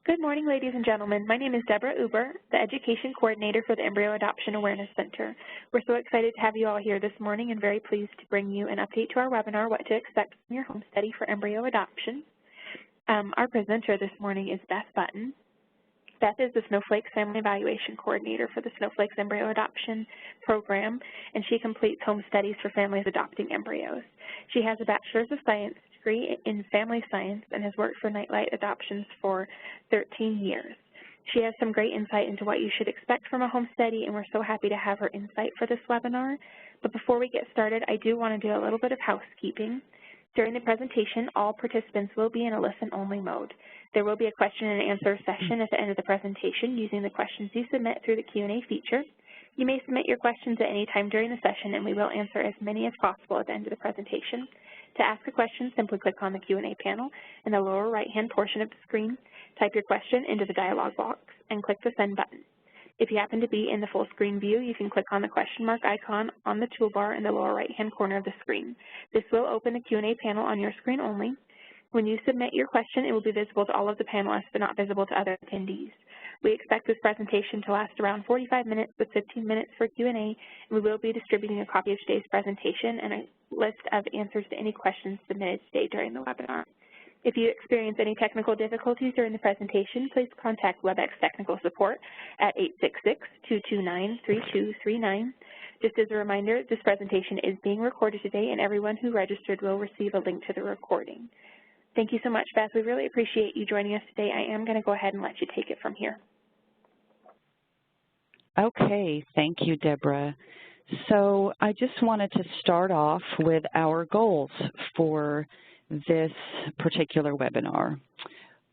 Good morning, ladies and gentlemen. My name is Deborah Uber, the Education Coordinator for the Embryo Adoption Awareness Center. We're so excited to have you all here this morning and very pleased to bring you an update to our webinar, What to Expect from Your Home Study for Embryo Adoption. Our presenter this morning is Beth Button. Beth is the Snowflakes Family Evaluation Coordinator for the Snowflakes Embryo Adoption Program, and she completes home studies for families adopting embryos. She has a Bachelor's of Science degree in Family Science and has worked for Nightlight Adoptions for 13 years. She has some great insight into what you should expect from a home study, and we're so happy to have her insight for this webinar. But before we get started, I do want to do a little bit of housekeeping. During the presentation, all participants will be in a listen-only mode. There will be a question and answer session at the end of the presentation using the questions you submit through the Q&A feature. You may submit your questions at any time during the session, and we will answer as many as possible at the end of the presentation. To ask a question, simply click on the Q&A panel in the lower right-hand portion of the screen, type your question into the dialog box, and click the Send button. If you happen to be in the full screen view, you can click on the question mark icon on the toolbar in the lower right-hand corner of the screen. This will open the Q&A panel on your screen only. When you submit your question, it will be visible to all of the panelists but not visible to other attendees. We expect this presentation to last around 45 minutes with 15 minutes for Q&A, and we will be distributing a copy of today's presentation and a list of answers to any questions submitted today during the webinar. If you experience any technical difficulties during the presentation, please contact WebEx Technical Support at 866-229-3239. Just as a reminder, this presentation is being recorded today, and everyone who registered will receive a link to the recording. Thank you so much, Beth. We really appreciate you joining us today. I am going to go ahead and let you take it from here. Okay, thank you, Deborah. So I just wanted to start off with our goals for this particular webinar.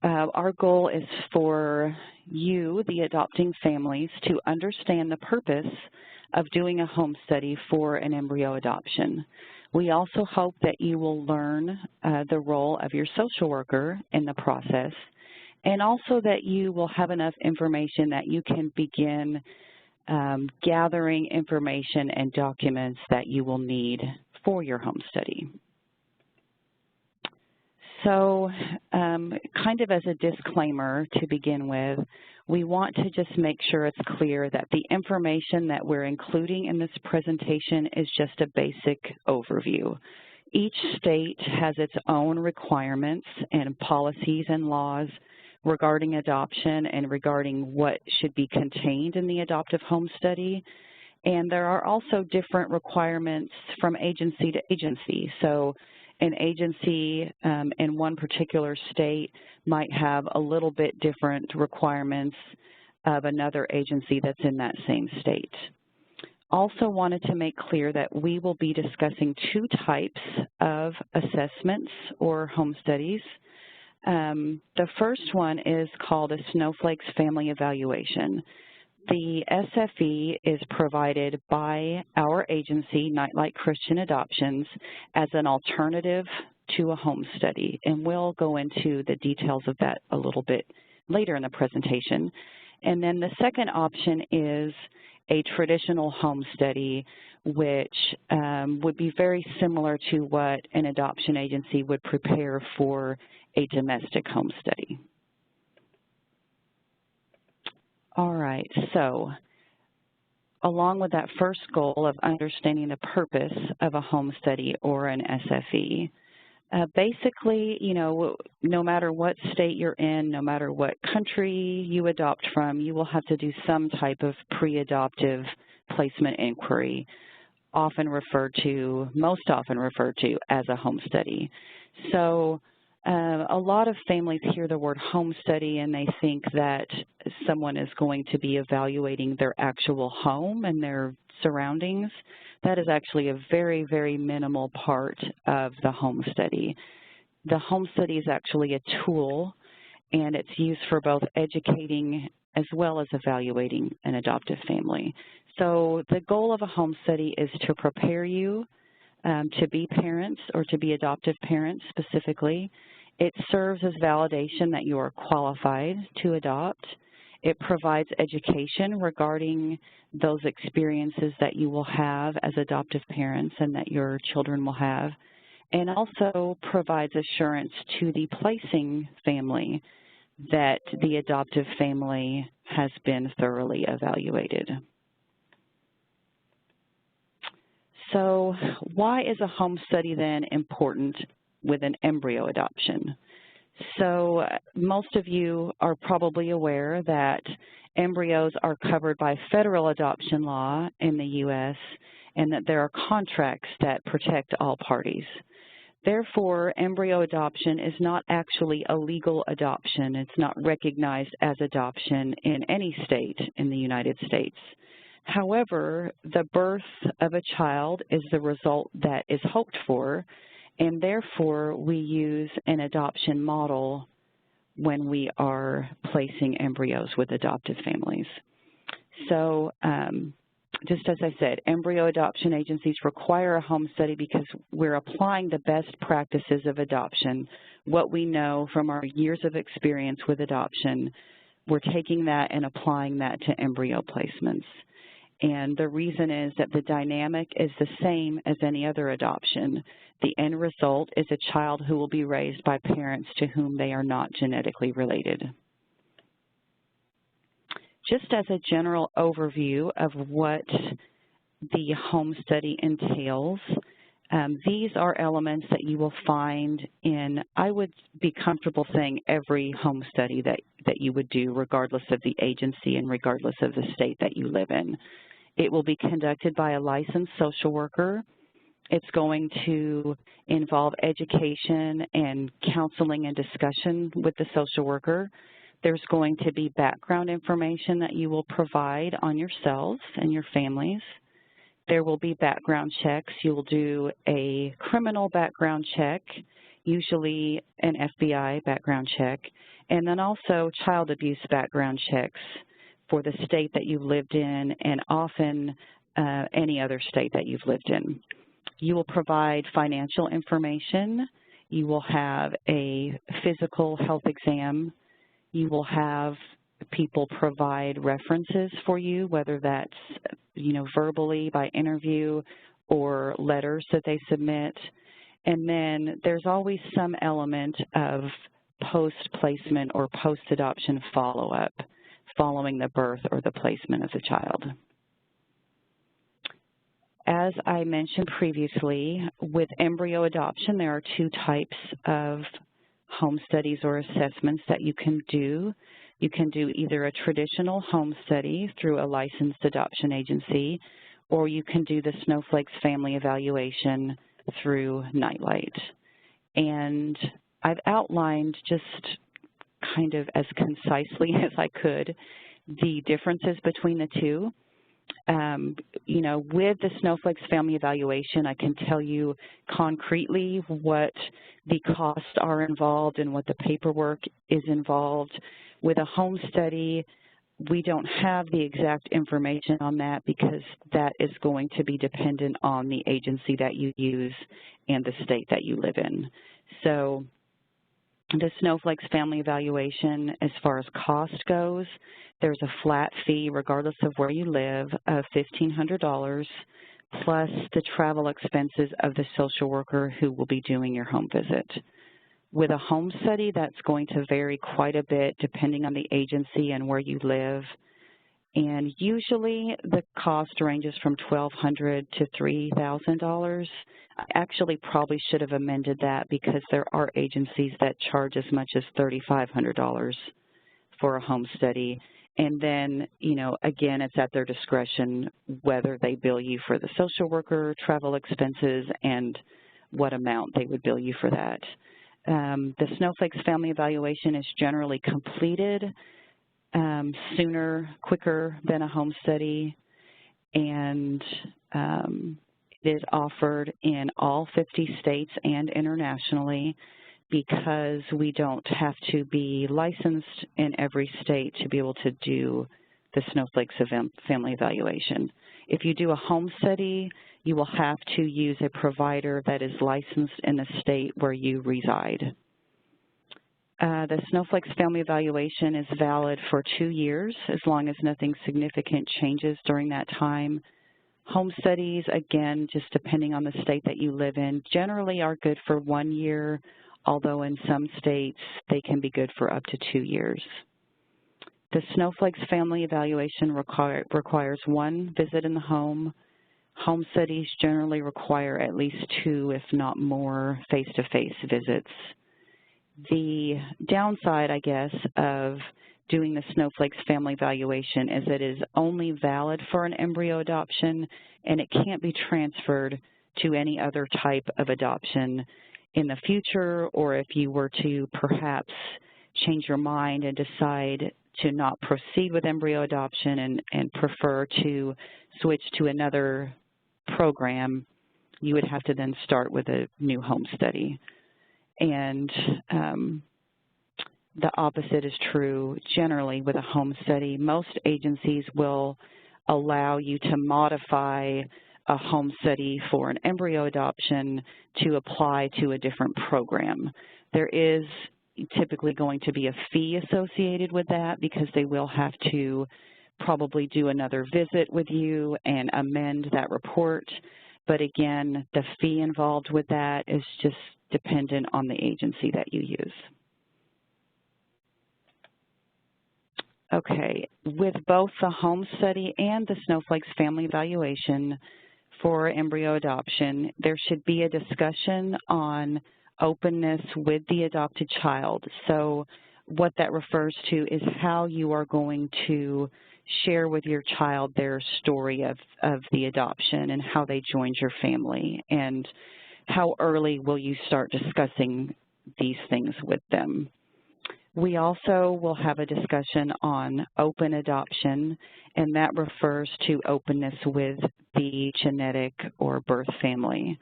Our goal is for you, the adopting families, to understand the purpose of doing a home study for an embryo adoption. We also hope that you will learn the role of your social worker in the process, and also that you will have enough information that you can begin gathering information and documents that you will need for your home study. So kind of as a disclaimer to begin with, we want to just make sure it's clear that the information that we're including in this presentation is just a basic overview. Each state has its own requirements and policies and laws regarding adoption and regarding what should be contained in the adoptive home study. And there are also different requirements from agency to agency. So an agency in one particular state might have a little bit different requirements of another agency that's in that same state. Also wanted to make clear that we will be discussing two types of assessments or home studies. The first one is called a Snowflakes Family Evaluation. The SFE is provided by our agency, Nightlight Christian Adoptions, as an alternative to a home study, and we'll go into the details of that a little bit later in the presentation. And then the second option is a traditional home study, which would be very similar to what an adoption agency would prepare for a domestic home study. All right, so along with that first goal of understanding the purpose of a home study or an SFE, basically, you know, no matter what state you're in, no matter what country you adopt from, you will have to do some type of pre-adoptive placement inquiry, most often referred to as a home study. So a lot of families hear the word home study and they think that someone is going to be evaluating their actual home and their surroundings. That is actually a very, very minimal part of the home study. The home study is actually a tool, and it's used for both educating as well as evaluating an adoptive family. So the goal of a home study is to prepare you to be parents or to be adoptive parents specifically. It serves as validation that you are qualified to adopt. It provides education regarding those experiences that you will have as adoptive parents and that your children will have, and also provides assurance to the placing family that the adoptive family has been thoroughly evaluated. So why is a home study then important with an embryo adoption? So most of you are probably aware that embryos are covered by federal adoption law in the U.S. and that there are contracts that protect all parties. Therefore, embryo adoption is not actually a legal adoption. It's not recognized as adoption in any state in the United States. However, the birth of a child is the result that is hoped for, and therefore we use an adoption model when we are placing embryos with adoptive families. So just as I said, embryo adoption agencies require a home study because we're applying the best practices of adoption, what we know from our years of experience with adoption. We're taking that and applying that to embryo placements. And the reason is that the dynamic is the same as any other adoption. The end result is a child who will be raised by parents to whom they are not genetically related. Just as a general overview of what the home study entails, these are elements that you will find in, I would be comfortable saying, every home study that you would do, regardless of the agency and regardless of the state that you live in. It will be conducted by a licensed social worker. It's going to involve education and counseling and discussion with the social worker. There's going to be background information that you will provide on yourselves and your families. There will be background checks. You'll do a criminal background check, usually an FBI background check, and then also child abuse background checks for the state that you've lived in and often any other state that you've lived in. You will provide financial information. You will have a physical health exam. You will have people provide references for you, whether that's, verbally by interview or letters that they submit. And then there's always some element of post-placement or post-adoption follow-up following the birth or the placement of the child. As I mentioned previously, with embryo adoption, there are two types of home studies or assessments that you can do. You can do either a traditional home study through a licensed adoption agency, or you can do the Snowflake's Family Evaluation through Nightlight. And I've outlined just kind of as concisely as I could the differences between the two. With the Snowflake's Family Evaluation, I can tell you concretely what the costs are involved and what the paperwork is involved. With a home study, we don't have the exact information on that because that is going to be dependent on the agency that you use and the state that you live in. So the Snowflake's Family Evaluation, as far as cost goes, there's a flat fee, regardless of where you live, of $1,500, plus the travel expenses of the social worker who will be doing your home visit. With a home study, that's going to vary quite a bit depending on the agency and where you live. And usually the cost ranges from $1,200 to $3,000. I actually probably should have amended that because there are agencies that charge as much as $3,500 for a home study. And then, again, it's at their discretion whether they bill you for the social worker, travel expenses, and what amount they would bill you for that. The Snowflake's Family Evaluation is generally completed sooner, quicker than a home study, and it is offered in all 50 states and internationally because we don't have to be licensed in every state to be able to do the Snowflake's Family Evaluation. If you do a home study, you will have to use a provider that is licensed in the state where you reside. The Snowflake's Family Evaluation is valid for 2 years as long as nothing significant changes during that time. Home studies, again, just depending on the state that you live in, generally are good for 1 year. although in some states they can be good for up to 2 years. The Snowflakes family evaluation requires 1 visit in the home. Home studies generally require at least 2, if not more, face-to-face visits. The downside, I guess, of doing the Snowflakes family evaluation is that it is only valid for an embryo adoption, and it can't be transferred to any other type of adoption in the future, or if you were to perhaps change your mind and decide to not proceed with embryo adoption and prefer to switch to another program, you would have to then start with a new home study. And the opposite is true generally with a home study. Most agencies will allow you to modify a home study for an embryo adoption to apply to a different program. There is typically going to be a fee associated with that because they will have to probably do another visit with you and amend that report. But again, the fee involved with that is just dependent on the agency that you use. Okay, with both the home study and the Snowflakes family evaluation for embryo adoption, there should be a discussion on openness with the adopted child. So what that refers to is how you are going to share with your child their story of the adoption and how they joined your family, and how early will you start discussing these things with them. We also will have a discussion on open adoption, and that refers to openness with the genetic or birth family.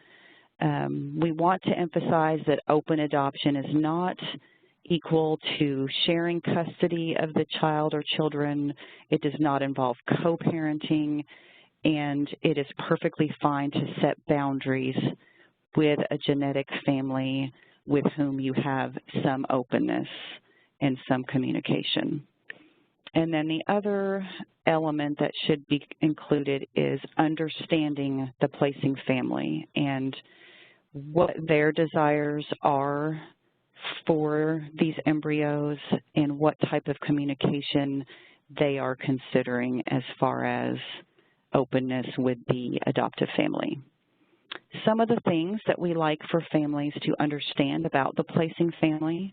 We want to emphasize that open adoption is not equal to sharing custody of the child or children. It does not involve co-parenting, and it is perfectly fine to set boundaries with a genetic family with whom you have some openness and some communication. And then the other element that should be included is understanding the placing family and what their desires are for these embryos and what type of communication they are considering as far as openness with the adoptive family. Some of the things that we like for families to understand about the placing family: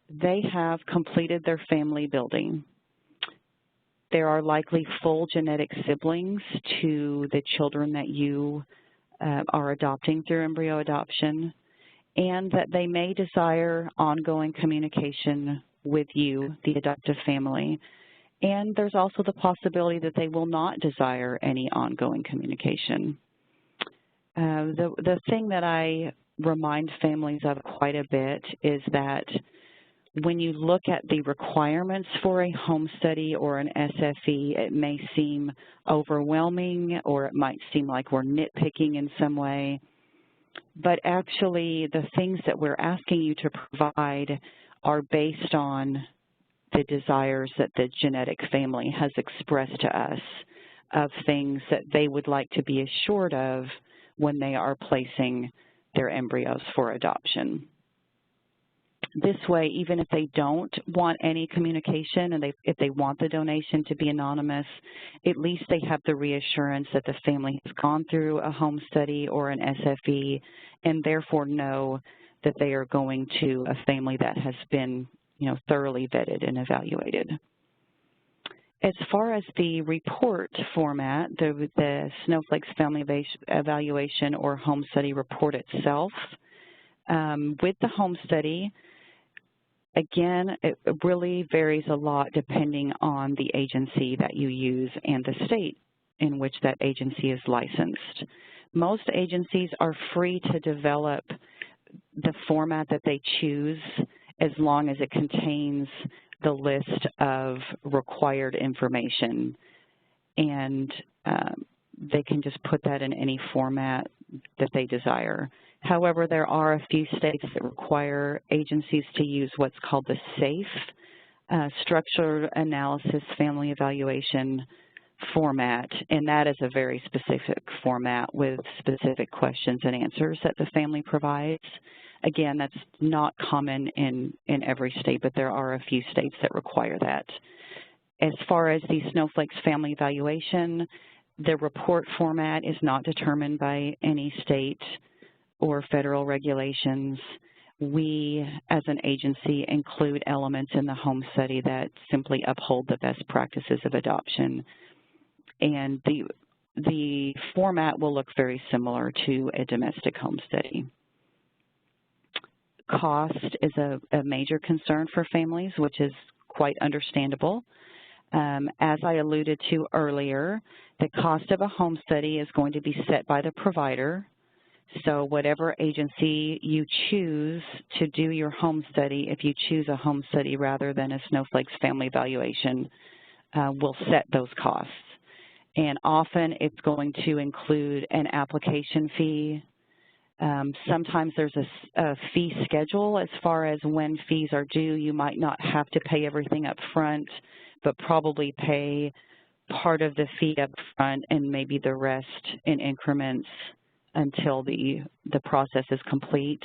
they have completed their family building. There are likely full genetic siblings to the children that you are adopting through embryo adoption, and that they may desire ongoing communication with you, the adoptive family. And there's also the possibility that they will not desire any ongoing communication. The thing that I remind families of quite a bit is that when you look at the requirements for a home study or an SFE, it may seem overwhelming, or it might seem like we're nitpicking in some way. But actually, the things that we're asking you to provide are based on the desires that the genetic family has expressed to us of things that they would like to be assured of when they are placing their embryos for adoption. This way, even if they don't want any communication and if they want the donation to be anonymous, at least they have the reassurance that the family has gone through a home study or an SFE and therefore know that they are going to a family that has been, thoroughly vetted and evaluated. As far as the report format, the Snowflakes Family Evaluation or Home Study report itself, with the home study, again, it really varies a lot depending on the agency that you use and the state in which that agency is licensed. Most agencies are free to develop the format that they choose as long as it contains the list of required information, and they can just put that in any format that they desire. However, there are a few states that require agencies to use what's called the SAFE, Structured Analysis Family Evaluation format, and that is a very specific format with specific questions and answers that the family provides. Again, that's not common in every state, but there are a few states that require that. As far as the Snowflake's family evaluation, the report format is not determined by any state or federal regulations. We, as an agency, include elements in the home study that simply uphold the best practices of adoption. And the format will look very similar to a domestic home study. Cost is a major concern for families, which is quite understandable. As I alluded to earlier, the cost of a home study is going to be set by the provider. So whatever agency you choose to do your home study, if you choose a home study rather than a Snowflake's family evaluation, will set those costs. And often it's going to include an application fee. Sometimes there's a fee schedule as far as when fees are due. You might not have to pay everything up front, but probably pay part of the fee up front and maybe the rest in increments until the process is complete.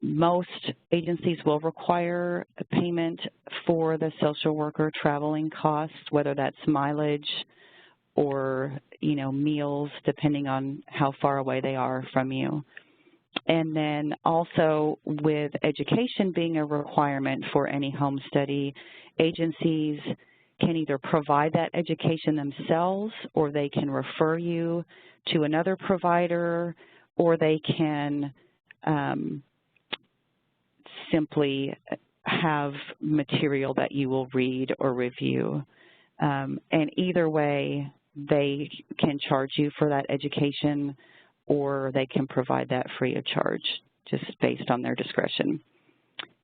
Most agencies will require a payment for the social worker traveling costs, whether that's mileage or, meals, depending on how far away they are from you. And then also with education being a requirement for any home study, agencies can either provide that education themselves, or they can refer you to another provider, or they can simply have material that you will read or review. And either way, they can charge you for that education, or they can provide that free of charge, just based on their discretion.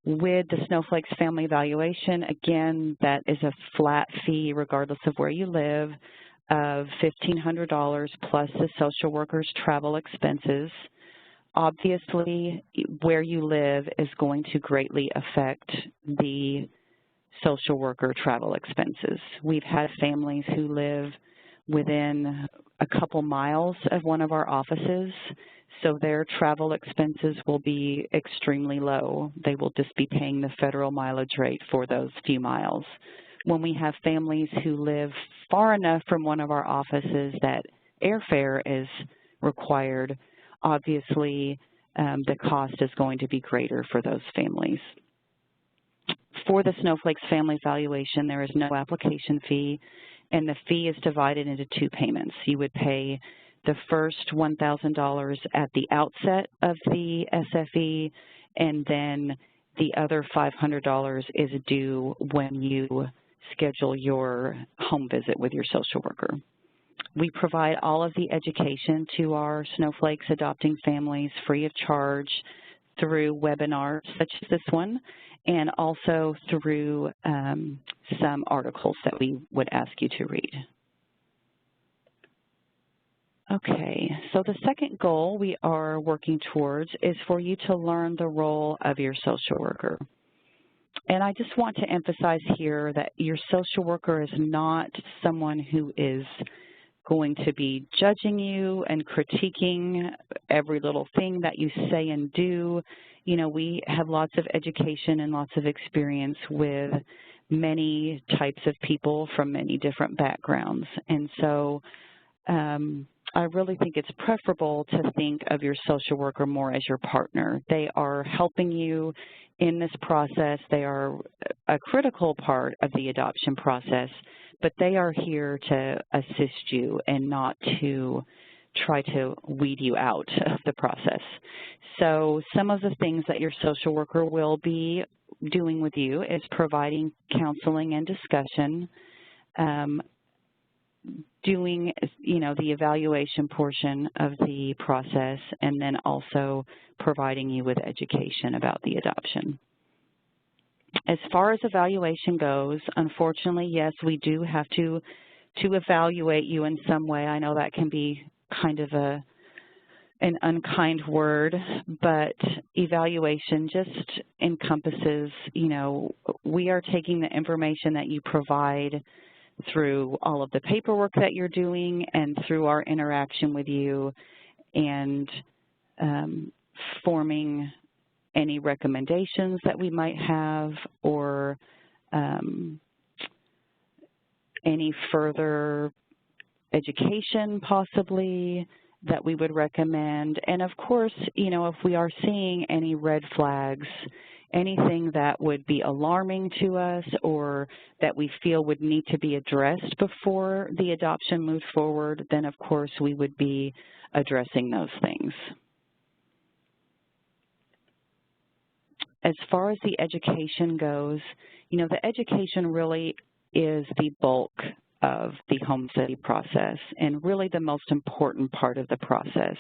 With the Snowflake's family evaluation, again, that is a flat fee regardless of where you live of $1,500 plus the social worker's travel expenses. Obviously, where you live is going to greatly affect the social worker travel expenses. We've had families who live within a couple miles of one of our offices, so their travel expenses will be extremely low. They will just be paying the federal mileage rate for those few miles. When we have families who live far enough from one of our offices that airfare is required, obviously the cost is going to be greater for those families. For the Snowflake's family evaluation, there is no application fee, and the fee is divided into two payments. You would pay the first $1,000 at the outset of the SFE, and then the other $500 is due when you schedule your home visit with your social worker. We provide all of the education to our Snowflake's adopting families free of charge through webinars such as this one, and also through some articles that we would ask you to read. Okay, so the second goal we are working towards is for you to learn the role of your social worker. And I just want to emphasize here that your social worker is not someone who is going to be judging you and critiquing every little thing that you say and do. We have lots of education and lots of experience with many types of people from many different backgrounds. And so I really think it's preferable to think of your social worker more as your partner. They are helping you in this process. They are a critical part of the adoption process, but they are here to assist you and not to try to weed you out of the process. So some of the things that your social worker will be doing with you is providing counseling and discussion, doing, the evaluation portion of the process, and then also providing you with education about the adoption. As far as evaluation goes, unfortunately, yes, we do have to evaluate you in some way. I know that can be kind of an unkind word, but evaluation just encompasses, we are taking the information that you provide through all of the paperwork that you're doing and through our interaction with you, and forming any recommendations that we might have, or any further education possibly that we would recommend. And of course, you know, if we are seeing any red flags, anything that would be alarming to us or that we feel would need to be addressed before the adoption moved forward, then of course we would be addressing those things. As far as the education goes, you know, the education really is the bulk of the home study process and really the most important part of the process.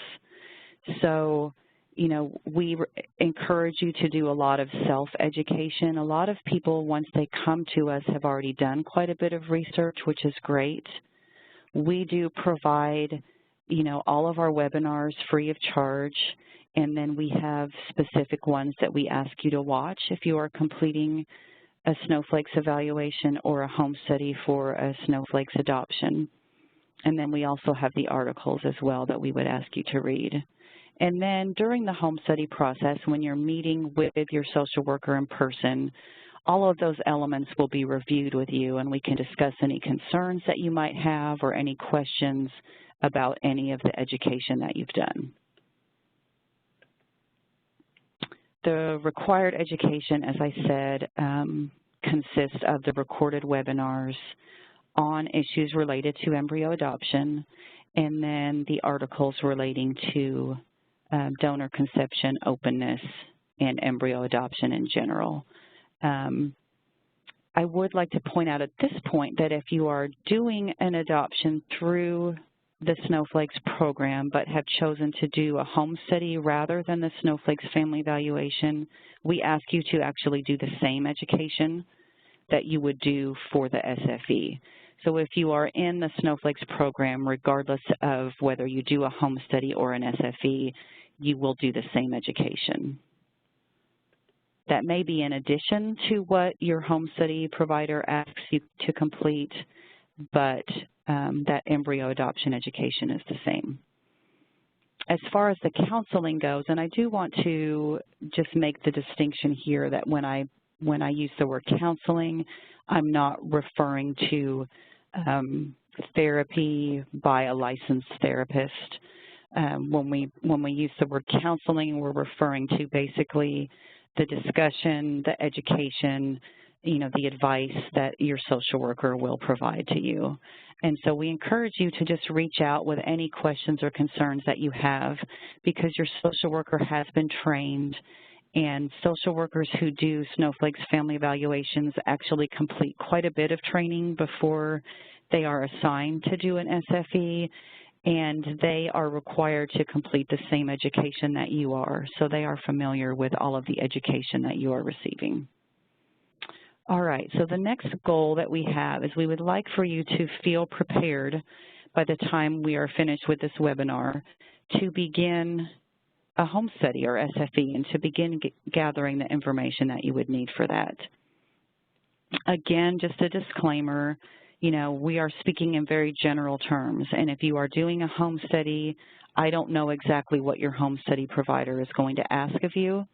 So, you know, we encourage you to do a lot of self-education. A lot of people, once they come to us, have already done quite a bit of research, which is great. We do provide, you know, all of our webinars free of charge, and then we have specific ones that we ask you to watch if you are completing a Snowflakes evaluation or a home study for a Snowflakes adoption. And then we also have the articles as well that we would ask you to read. And then during the home study process, when you're meeting with your social worker in person, all of those elements will be reviewed with you, and we can discuss any concerns that you might have or any questions about any of the education that you've done. The required education, as I said, consists of the recorded webinars on issues related to embryo adoption, and then the articles relating to donor conception, openness, and embryo adoption in general. I would like to point out at this point that if you are doing an adoption through the Snowflakes program but have chosen to do a home study rather than the Snowflakes family evaluation, we ask you to actually do the same education that you would do for the SFE. So if you are in the Snowflakes program, regardless of whether you do a home study or an SFE, you will do the same education. That may be in addition to what your home study provider asks you to complete, but that embryo adoption education is the same. As far as the counseling goes, and I do want to just make the distinction here that when I use the word counseling, I'm not referring to therapy by a licensed therapist. When we use the word counseling, we're referring to basically the discussion, the education, you know, the advice that your social worker will provide to you. And so we encourage you to just reach out with any questions or concerns that you have, because your social worker has been trained, and social workers who do Snowflakes family evaluations actually complete quite a bit of training before they are assigned to do an SFE, and they are required to complete the same education that you are. So they are familiar with all of the education that you are receiving. All right, so the next goal that we have is we would like for you to feel prepared by the time we are finished with this webinar to begin a home study or SFE and to begin gathering the information that you would need for that. Again, just a disclaimer, you know, we are speaking in very general terms, and if you are doing a home study, I don't know exactly what your home study provider is going to ask of you.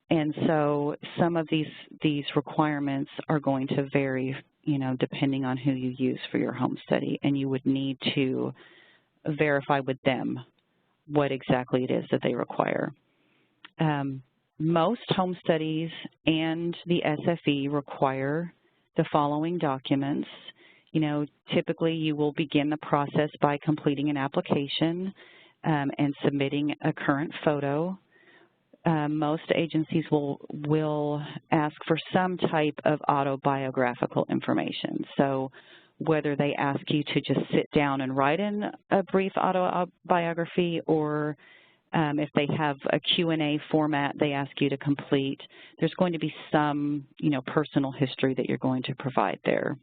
And so some of these requirements are going to vary, you know, depending on who you use for your home study, and you would need to verify with them what exactly it is that they require. Most home studies and the SFE require the following documents. You know, typically you will begin the process by completing an application and submitting a current photo. Most agencies will ask for some type of autobiographical information. So whether they ask you to just sit down and write in a brief autobiography, or if they have a Q&A format they ask you to complete, there's going to be some, you know, personal history that you're going to provide there.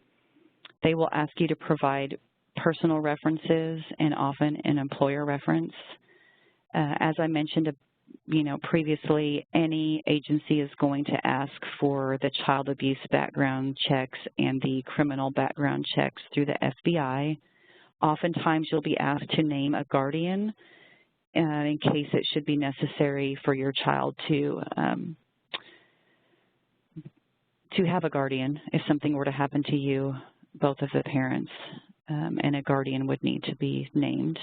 They will ask you to provide personal references and often an employer reference. As I mentioned, you know, previously, any agency is going to ask for the child abuse background checks and the criminal background checks through the FBI. Oftentimes, you'll be asked to name a guardian in case it should be necessary for your child to have a guardian if something were to happen to you, both of the parents, and a guardian would need to be named.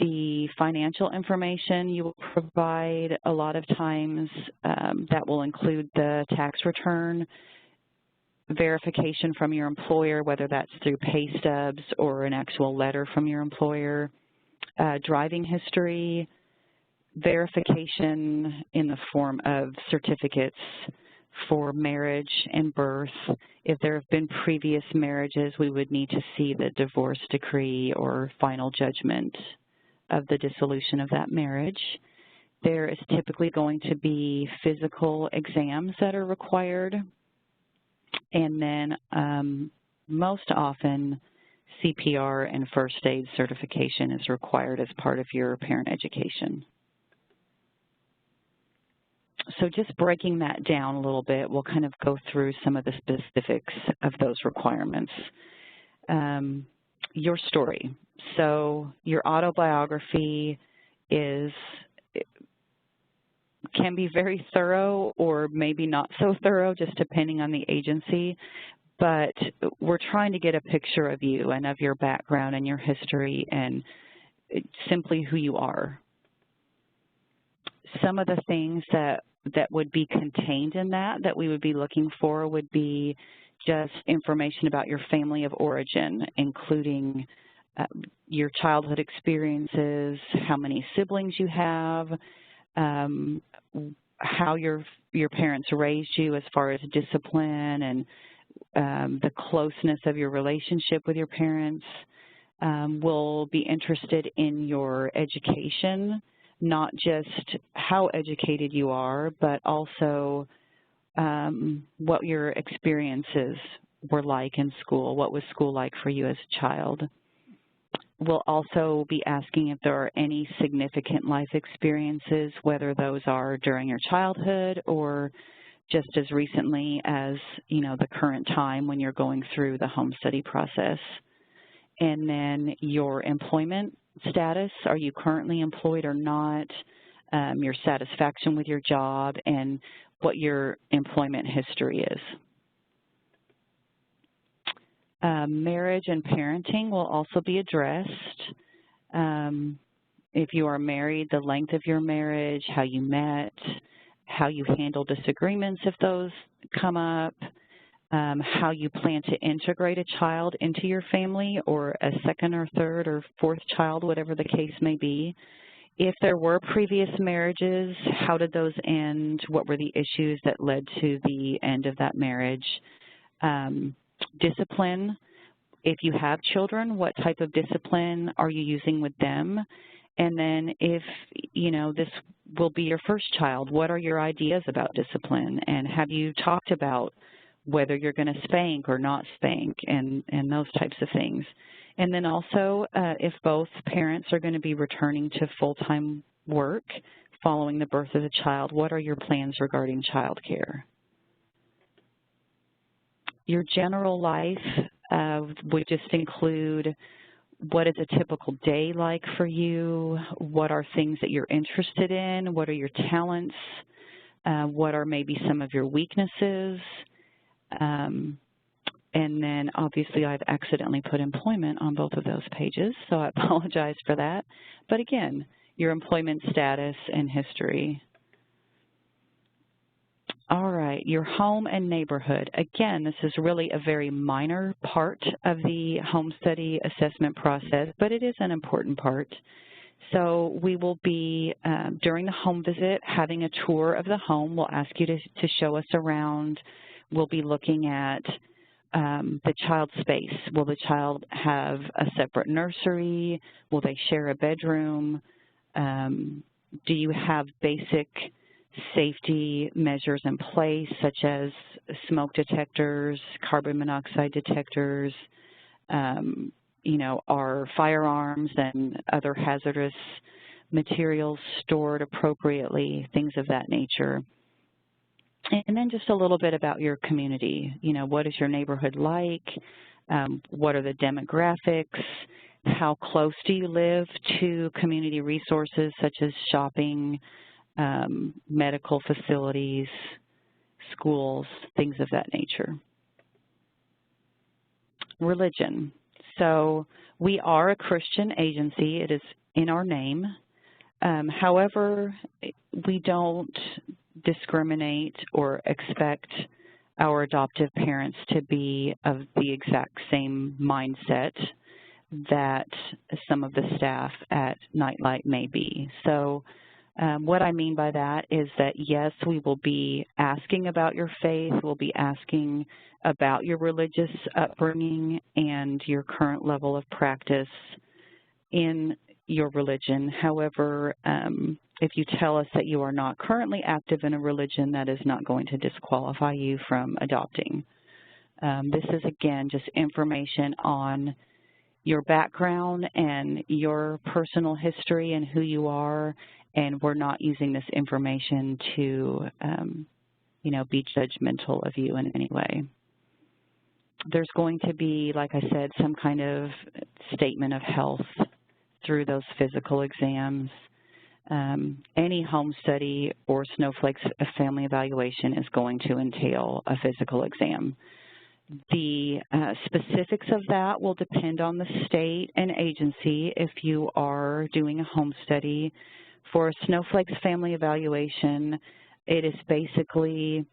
The financial information you will provide a lot of times that will include the tax return, verification from your employer, whether that's through pay stubs or an actual letter from your employer, driving history, verification in the form of certificates for marriage and birth. If there have been previous marriages, we would need to see the divorce decree or final judgment of the dissolution of that marriage. There is typically going to be physical exams that are required, and then most often CPR and first aid certification is required as part of your parent education. So just breaking that down a little bit, we'll kind of go through some of the specifics of those requirements. Your story. So your autobiography can be very thorough or maybe not so thorough, just depending on the agency, but we're trying to get a picture of you and of your background and your history and simply who you are. Some of the things that would be contained in that we would be looking for would be just information about your family of origin, including your childhood experiences, how many siblings you have, how your parents raised you as far as discipline and the closeness of your relationship with your parents. We'll be interested in your education, not just how educated you are, but also what your experiences were like in school. What was school like for you as a child? We'll also be asking if there are any significant life experiences, whether those are during your childhood or just as recently as, the current time when you're going through the home study process. And then your employment status, are you currently employed or not, your satisfaction with your job, and what your employment history is. Marriage and parenting will also be addressed. If you are married, the length of your marriage, how you met, how you handle disagreements if those come up, how you plan to integrate a child into your family or a second or third or fourth child, whatever the case may be. If there were previous marriages, how did those end? What were the issues that led to the end of that marriage? Discipline. If you have children, what type of discipline are you using with them? And then if, this will be your first child, what are your ideas about discipline? And have you talked about whether you're going to spank or not spank and those types of things? And then also, if both parents are going to be returning to full-time work following the birth of the child, what are your plans regarding child care? Your general life would just include what is a typical day like for you, what are things that you're interested in, what are your talents, what are maybe some of your weaknesses, and then obviously I've accidentally put employment on both of those pages, so I apologize for that. But again, your employment status and history. All right, your home and neighborhood. Again, this is really a very minor part of the home study assessment process, but it is an important part. So we will be, during the home visit, having a tour of the home. We'll ask you to show us around. We'll be looking at the child's space. Will the child have a separate nursery? Will they share a bedroom? Do you have basic safety measures in place, such as smoke detectors, carbon monoxide detectors, are firearms and other hazardous materials stored appropriately, things of that nature. And then just a little bit about your community. What is your neighborhood like? What are the demographics? how close do you live to community resources such as shopping, medical facilities, schools, things of that nature. Religion. So we are a Christian agency. It is in our name. However, we don't discriminate or expect our adoptive parents to be of the exact same mindset that some of the staff at Nightlight may be. So what I mean by that is that, yes, we will be asking about your faith, we'll be asking about your religious upbringing and your current level of practice in your religion. However, if you tell us that you are not currently active in a religion, that is not going to disqualify you from adopting. This is, again, just information on your background and your personal history and who you are, and we're not using this information to, be judgmental of you in any way. There's going to be, like I said, some kind of statement of health through those physical exams. Any home study or Snowflake's family evaluation is going to entail a physical exam. The specifics of that will depend on the state and agency. If you are doing a home study for a Snowflake's family evaluation, it is basically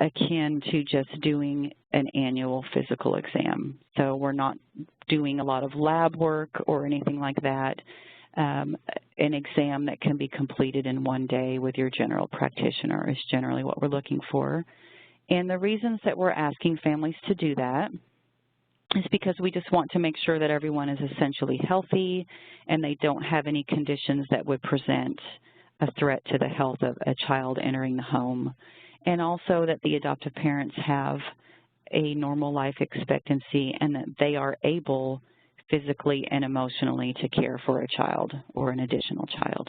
akin to just doing an annual physical exam. So we're not doing a lot of lab work or anything like that. An exam that can be completed in one day with your general practitioner is generally what we're looking for. And the reasons that we're asking families to do that is because we just want to make sure that everyone is essentially healthy and they don't have any conditions that would present a threat to the health of a child entering the home. And also that the adoptive parents have a normal life expectancy and that they are able physically and emotionally to care for a child or an additional child.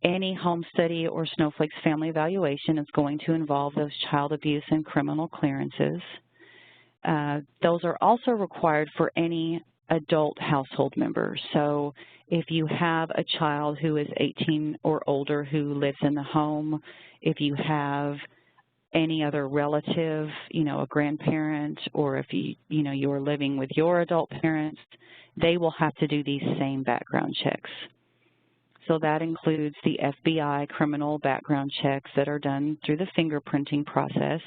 Any home study or Snowflake's family evaluation is going to involve those child abuse and criminal clearances. Those are also required for any adult household member. So if you have a child who is 18 or older who lives in the home, if you have any other relative, a grandparent, or if you're living with your adult parents, they will have to do these same background checks. So that includes the FBI criminal background checks that are done through the fingerprinting process,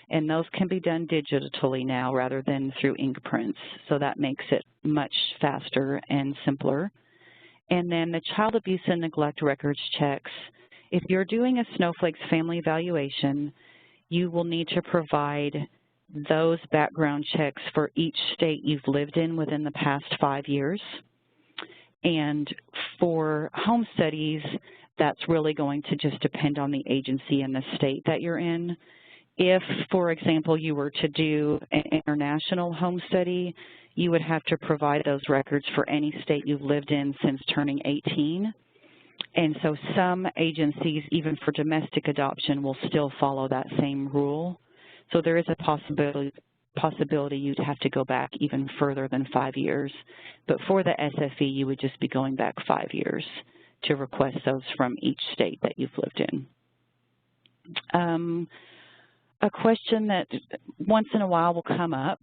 and those can be done digitally now rather than through ink prints. So that makes it much faster and simpler. And then the child abuse and neglect records checks. If you're doing a Snowflake's family evaluation, you will need to provide those background checks for each state you've lived in within the past 5 years. And for home studies, that's really going to just depend on the agency and the state that you're in. If, for example, you were to do an international home study, you would have to provide those records for any state you've lived in since turning 18. And so some agencies, even for domestic adoption, will still follow that same rule. So there is a possibility you'd have to go back even further than 5 years. But for the SFE, you would just be going back 5 years to request those from each state that you've lived in. A question that once in a while will come up,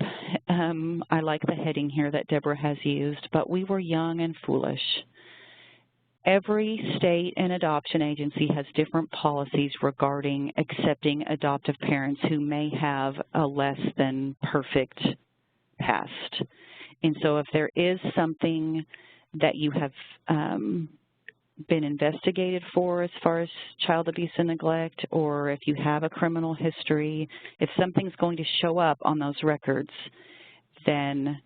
I like the heading here that Deborah has used, but we were young and foolish. Every state and adoption agency has different policies regarding accepting adoptive parents who may have a less than perfect past. And so if there is something that you have been investigated for as far as child abuse and neglect, or if you have a criminal history, if something's going to show up on those records, then,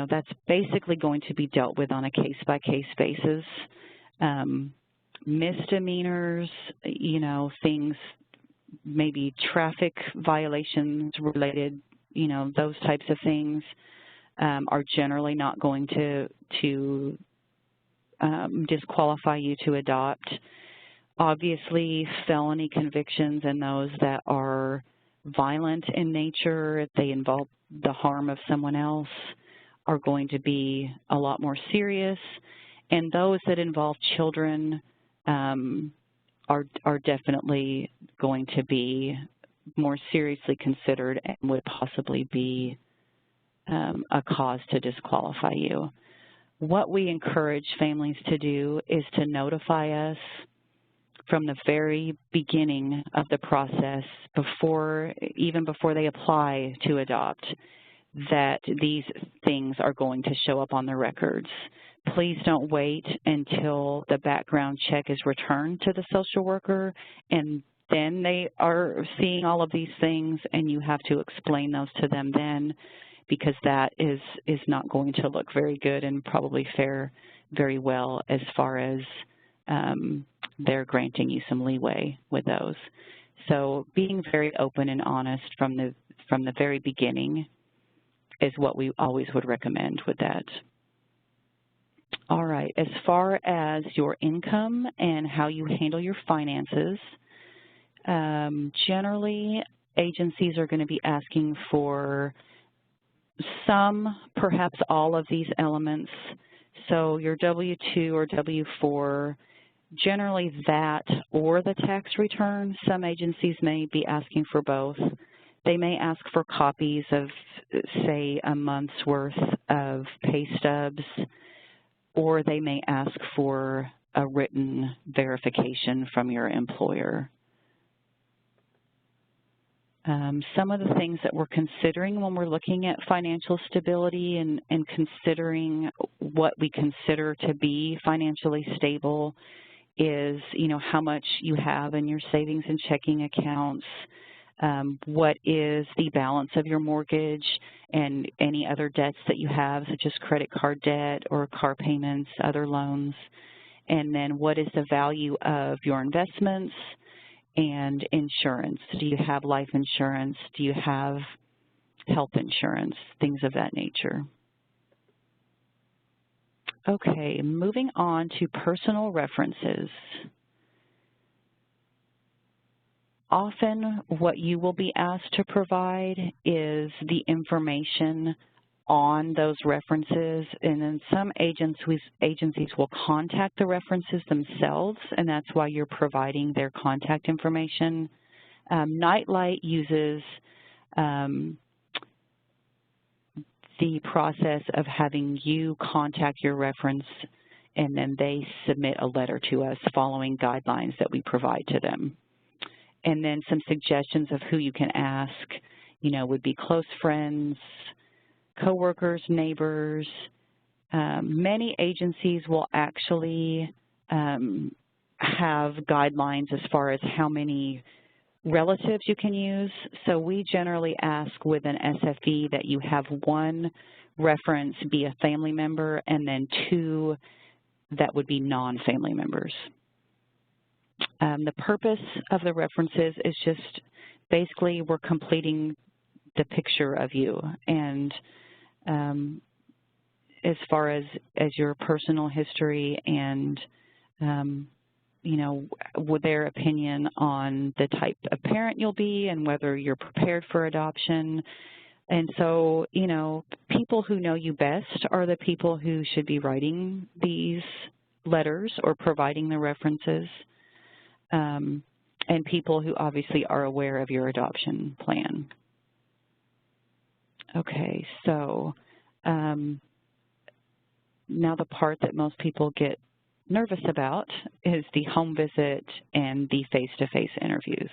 that's basically going to be dealt with on a case-by-case basis. Misdemeanors, things, maybe traffic violations related, those types of things are generally not going to disqualify you to adopt. Obviously, felony convictions and those that are violent in nature, they involve the harm of someone else are going to be a lot more serious, and those that involve children are definitely going to be more seriously considered and would possibly be a cause to disqualify you. What we encourage families to do is to notify us from the very beginning of the process, even before they apply to adopt, that these things are going to show up on the records. Please don't wait until the background check is returned to the social worker and then they are seeing all of these things and you have to explain those to them then, because that is not going to look very good and probably fare very well as far as they're granting you some leeway with those. So being very open and honest from the very beginning is what we always would recommend with that. All right, as far as your income and how you handle your finances, generally agencies are going to be asking for some, perhaps all of these elements. So your W-2 or W-4, generally that or the tax return. Some agencies may be asking for both. They may ask for copies of, say, a month's worth of pay stubs, or they may ask for a written verification from your employer. Some of the things that we're considering when we're looking at financial stability and considering what we consider to be financially stable is, how much you have in your savings and checking accounts, what is the balance of your mortgage and any other debts that you have, such as credit card debt or car payments, other loans, and then what is the value of your investments and insurance. Do you have life insurance? Do you have health insurance? Things of that nature. Okay, moving on to personal references. Often what you will be asked to provide is the information on those references, and then some agencies will contact the references themselves, and that's why you're providing their contact information. Nightlight uses the process of having you contact your reference, and then they submit a letter to us following guidelines that we provide to them. And then some suggestions of who you can ask, would be close friends, coworkers, neighbors. Many agencies will actually have guidelines as far as how many relatives you can use. So we generally ask with an SFE that you have one reference be a family member and then two that would be non-family members. The purpose of the references is just basically we're completing the picture of you, and as far as your personal history and with their opinion on the type of parent you'll be and whether you're prepared for adoption. And so, people who know you best are the people who should be writing these letters or providing the references, and people who obviously are aware of your adoption plan. Okay, so now the part that most people get nervous about is the home visit and the face-to-face interviews.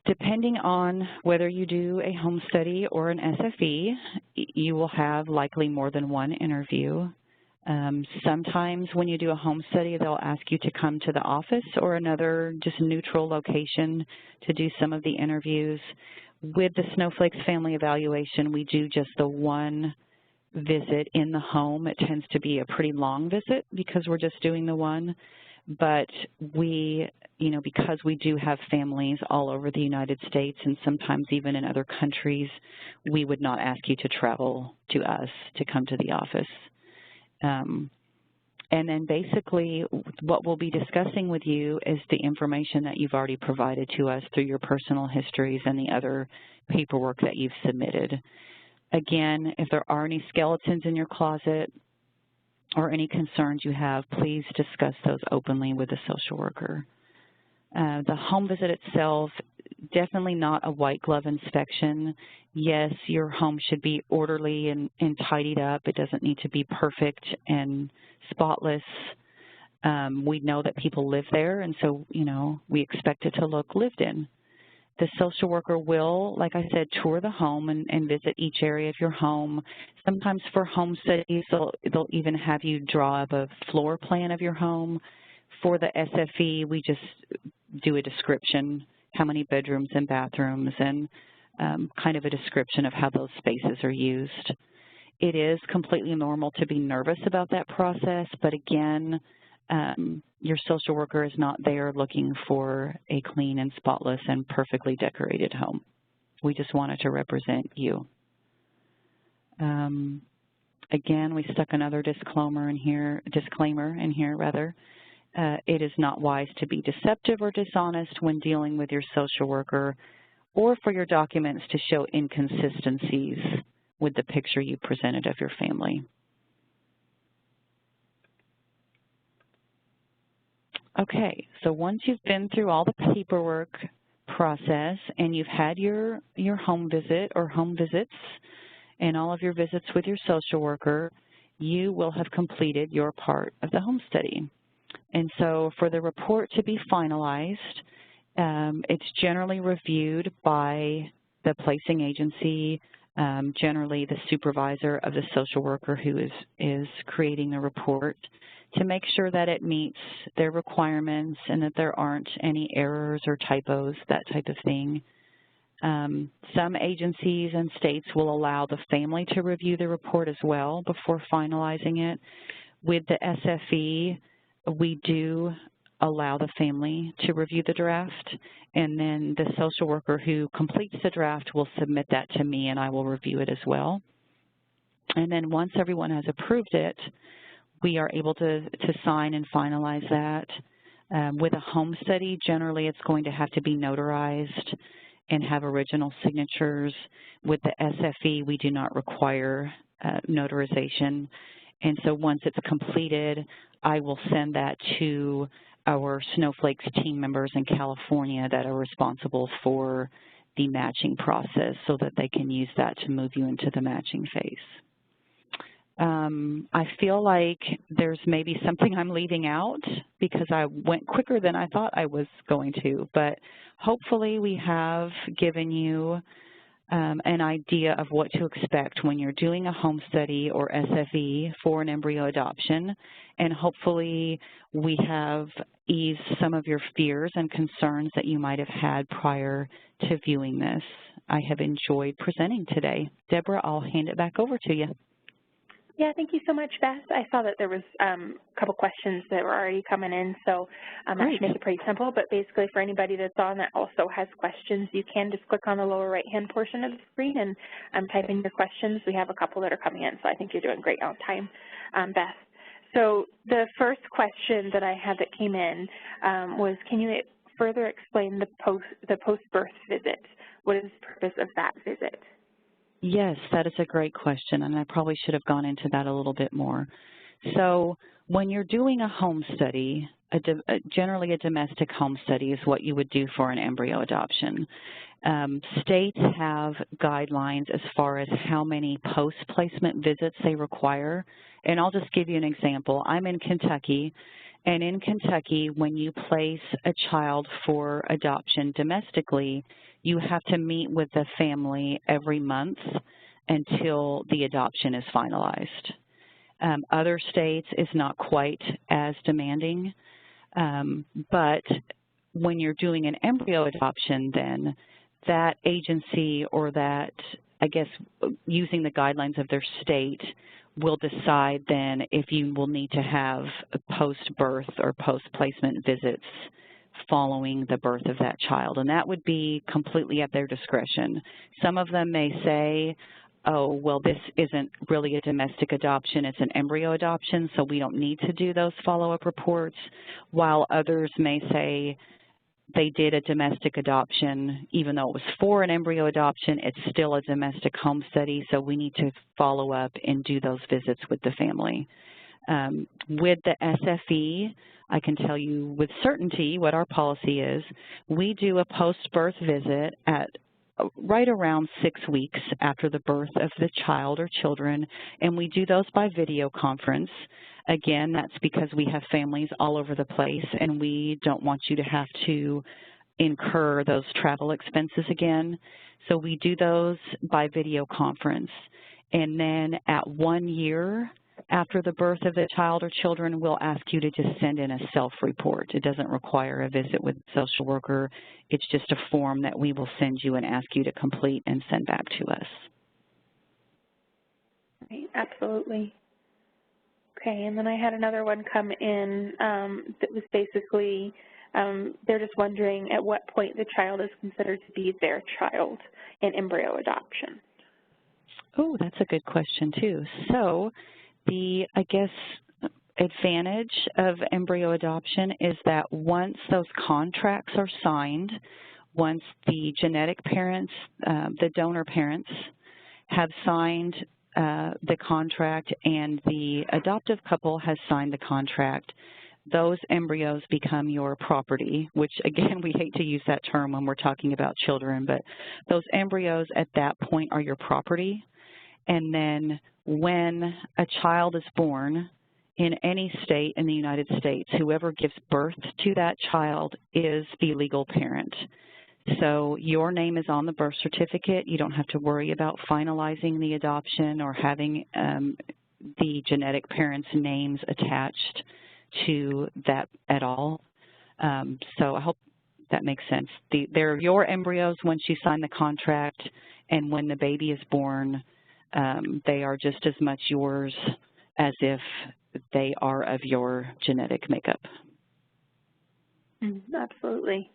Depending on whether you do a home study or an SFE, you will have likely more than one interview. Sometimes when you do a home study, they'll ask you to come to the office or another just neutral location to do some of the interviews. With the Snowflakes Family Evaluation, we do just the one visit in the home. It tends to be a pretty long visit because we're just doing the one. But we, because we do have families all over the United States and sometimes even in other countries, we would not ask you to travel to us to come to the office. And then basically what we'll be discussing with you is the information that you've already provided to us through your personal histories and the other paperwork that you've submitted. Again, if there are any skeletons in your closet or any concerns you have, please discuss those openly with the social worker. The home visit itself, definitely not a white glove inspection. Yes, your home should be orderly and tidied up. It doesn't need to be perfect and spotless. We know that people live there, and so, you know, we expect it to look lived in. The social worker will, like I said, tour the home and visit each area of your home. Sometimes for home studies, they'll even have you draw up a floor plan of your home. For the SFE, we just do a description, how many bedrooms and bathrooms, and kind of a description of how those spaces are used. It is completely normal to be nervous about that process, but again, your social worker is not there looking for a clean and spotless and perfectly decorated home. We just wanted to represent you. Again, we stuck another disclaimer in here. It is not wise to be deceptive or dishonest when dealing with your social worker, or for your documents to show inconsistencies with the picture you presented of your family. Okay, so once you've been through all the paperwork process and you've had your home visit or home visits and all of your visits with your social worker, you will have completed your part of the home study. And so for the report to be finalized, it's generally reviewed by the placing agency, generally the supervisor of the social worker who is creating the report, to make sure that it meets their requirements and that there aren't any errors or typos, that type of thing. Some agencies and states will allow the family to review the report as well before finalizing it. With the SFE, we do allow the family to review the draft, and then the social worker who completes the draft will submit that to me and I will review it as well. And then once everyone has approved it, we are able to sign and finalize that. With a home study, generally it's going to have to be notarized and have original signatures. With the SFE, we do not require notarization. And so once it's completed, I will send that to our Snowflakes team members in California that are responsible for the matching process so that they can use that to move you into the matching phase. I feel like there's maybe something I'm leaving out because I went quicker than I thought I was going to, but hopefully we have given you an idea of what to expect when you're doing a home study or SFE for an embryo adoption, and hopefully we have eased some of your fears and concerns that you might have had prior to viewing this. I have enjoyed presenting today. Deborah, I'll hand it back over to you. Yeah, thank you so much, Beth. I saw that there was a couple questions that were already coming in, so that should make it pretty simple. But basically, for anybody that's on that also has questions, you can just click on the lower right-hand portion of the screen and type in your questions. We have a couple that are coming in, so I think you're doing great on time, Beth. So the first question that I had that came in was, can you further explain the post-birth visit? What is the purpose of that visit? Yes, that is a great question, and I probably should have gone into that a little bit more. So when you're doing a home study, generally a domestic home study is what you would do for an embryo adoption. States have guidelines as far as how many post-placement visits they require, and I'll just give you an example. I'm in Kentucky, and in Kentucky, when you place a child for adoption domestically, you have to meet with the family every month until the adoption is finalized. Other states is not quite as demanding, but when you're doing an embryo adoption, then that agency or that, I guess, using the guidelines of their state, will decide then if you will need to have post-birth or post-placement visits following the birth of that child, and that would be completely at their discretion. Some of them may say, oh, well, this isn't really a domestic adoption, it's an embryo adoption, so we don't need to do those follow-up reports, while others may say they did a domestic adoption, even though it was for an embryo adoption, it's still a domestic home study, so we need to follow up and do those visits with the family. With the SFE, I can tell you with certainty what our policy is. We do a post-birth visit at right around 6 weeks after the birth of the child or children, and we do those by video conference. Again, that's because we have families all over the place, and we don't want you to have to incur those travel expenses again. So we do those by video conference. And then at 1 year after the birth of the child or children, we'll ask you to just send in a self-report. It doesn't require a visit with a social worker. It's just a form that we will send you and ask you to complete and send back to us. Right, absolutely. Okay, and then I had another one come in that was basically, they're just wondering at what point the child is considered to be their child in embryo adoption. Oh, that's a good question too. So the, I guess, advantage of embryo adoption is that once those contracts are signed, once the genetic parents, the donor parents have signed the contract and the adoptive couple has signed the contract, those embryos become your property, which again, we hate to use that term when we're talking about children, but those embryos at that point are your property. And then when a child is born in any state in the United States, whoever gives birth to that child is the legal parent. So your name is on the birth certificate. You don't have to worry about finalizing the adoption or having the genetic parents' names attached to that at all. So I hope that makes sense. They're your embryos once you sign the contract, and when the baby is born, they are just as much yours as if they are of your genetic makeup. Absolutely.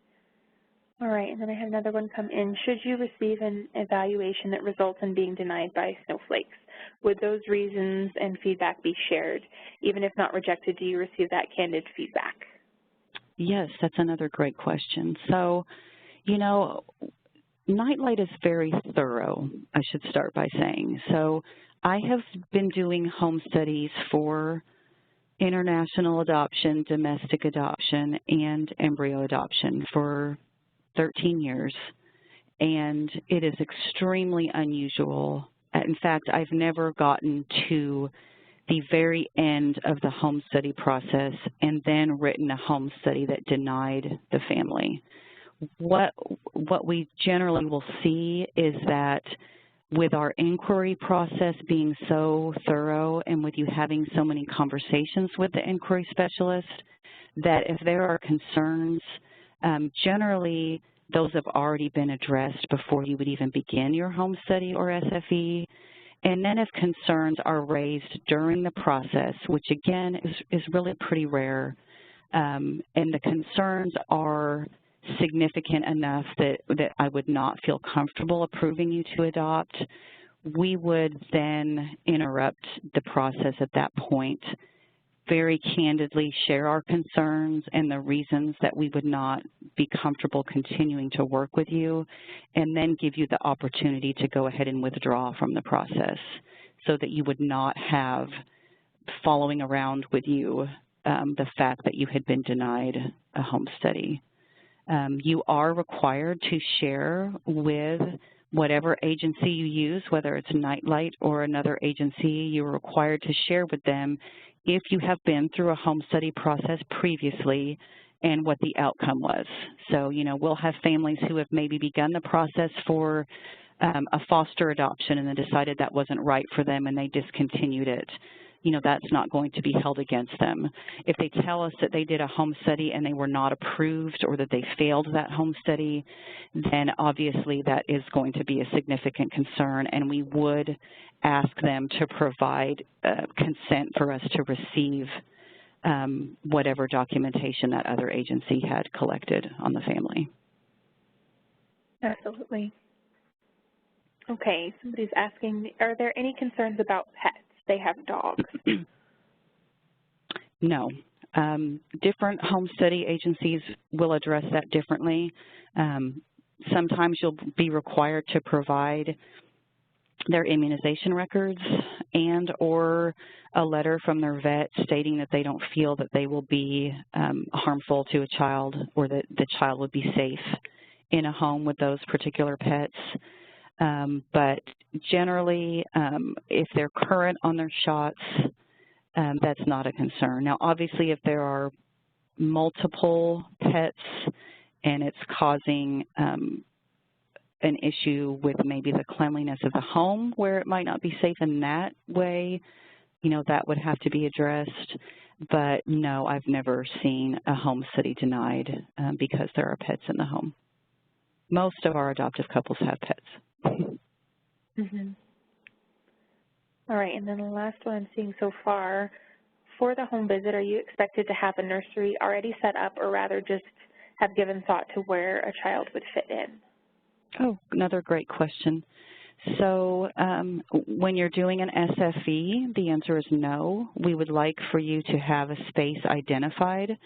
All right, and then I had another one come in. Should you receive an evaluation that results in being denied by snowflakes, would those reasons and feedback be shared? Even if not rejected, do you receive that candid feedback? Yes, that's another great question. So, you know, Nightlight is very thorough, I should start by saying. So I have been doing home studies for international adoption, domestic adoption, and embryo adoption for 13 years, and it is extremely unusual. In fact, I've never gotten to the very end of the home study process and then written a home study that denied the family. What we generally will see is that with our inquiry process being so thorough and with you having so many conversations with the inquiry specialist, that if there are concerns, generally those have already been addressed before you would even begin your home study or SFE. And then if concerns are raised during the process, which again is really pretty rare, and the concerns are significant enough that I would not feel comfortable approving you to adopt, we would then interrupt the process at that point, very candidly share our concerns and the reasons that we would not be comfortable continuing to work with you, and then give you the opportunity to go ahead and withdraw from the process so that you would not have following around with you the fact that you had been denied a home study. You are required to share with whatever agency you use, whether it's Nightlight or another agency, you're required to share with them if you have been through a home study process previously and what the outcome was. So, you know, we'll have families who have maybe begun the process for a foster adoption and then decided that wasn't right for them and they discontinued it. You know, that's not going to be held against them. If they tell us that they did a home study and they were not approved or that they failed that home study, then obviously that is going to be a significant concern, and we would ask them to provide consent for us to receive whatever documentation that other agency had collected on the family. Absolutely. Okay, somebody's asking, are there any concerns about pets? They have dogs. No. Different home study agencies will address that differently. Sometimes you'll be required to provide their immunization records and or a letter from their vet stating that they don't feel that they will be harmful to a child or that the child would be safe in a home with those particular pets. But generally, if they're current on their shots, that's not a concern. Now, obviously, if there are multiple pets and it's causing an issue with maybe the cleanliness of the home where it might not be safe in that way, you know, that would have to be addressed. But no, I've never seen a home study denied because there are pets in the home. Most of our adoptive couples have pets. Mm-hmm. All right, and then the last one I'm seeing so far, for the home visit, are you expected to have a nursery already set up or rather just have given thought to where a child would fit in? Oh, another great question. So when you're doing an SFE, the answer is no. We would like for you to have a space identified,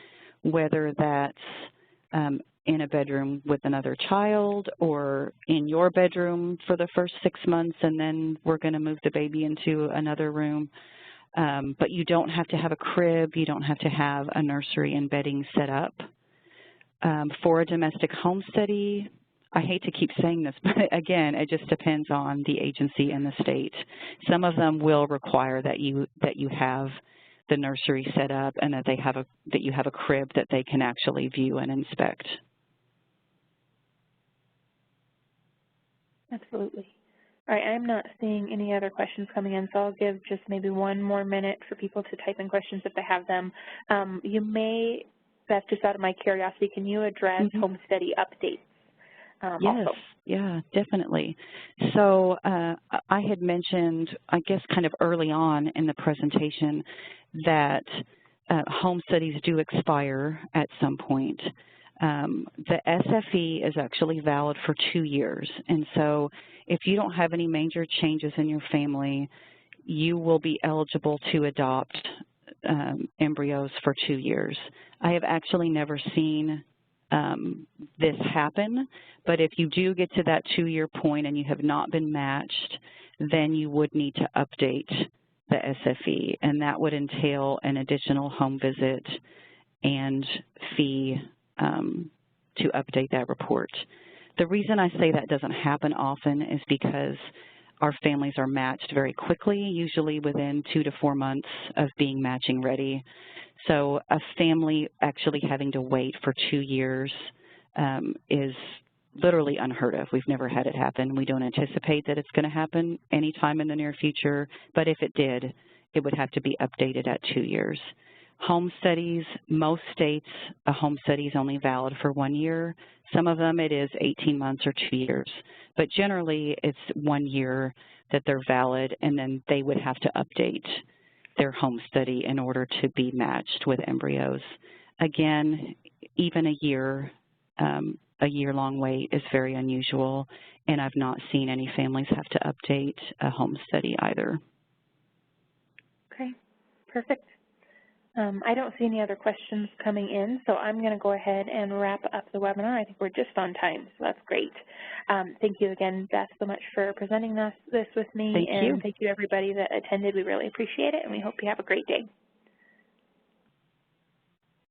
whether that's in a bedroom with another child or in your bedroom for the first 6 months, and then we're going to move the baby into another room. But you don't have to have a crib. You don't have to have a nursery and bedding set up. For a domestic home study, I hate to keep saying this, but again, it just depends on the agency and the state. Some of them will require that you have the nursery set up and that you have a crib that they can actually view and inspect. Absolutely. All right, I'm not seeing any other questions coming in, so I'll give just maybe one more minute for people to type in questions if they have them. You may, Beth, just out of my curiosity, can you address home study updates? Yes, also? Yeah, definitely. So I had mentioned, I guess kind of early on in the presentation, that home studies do expire at some point. The SFE is actually valid for 2 years, and so if you don't have any major changes in your family, you will be eligible to adopt embryos for 2 years. I have actually never seen this happen, but if you do get to that 2-year point and you have not been matched, then you would need to update the SFE, and that would entail an additional home visit and fee to update that report. The reason I say that doesn't happen often is because our families are matched very quickly, usually within 2 to 4 months of being matching ready. So a family actually having to wait for 2 years is literally unheard of. We've never had it happen. We don't anticipate that it's going to happen anytime in the near future, but if it did, it would have to be updated at 2 years. Home studies, most states, a home study is only valid for 1 year. Some of them it is 18 months or 2 years, but generally it's 1 year that they're valid, and then they would have to update their home study in order to be matched with embryos. Again, even a year-long wait is very unusual, and I've not seen any families have to update a home study either. Okay, perfect. I don't see any other questions coming in, so I'm going to go ahead and wrap up the webinar. I think we're just on time, so that's great. Thank you again, Beth, so much for presenting this with me. Thank you. And thank you, everybody that attended. We really appreciate it, and we hope you have a great day.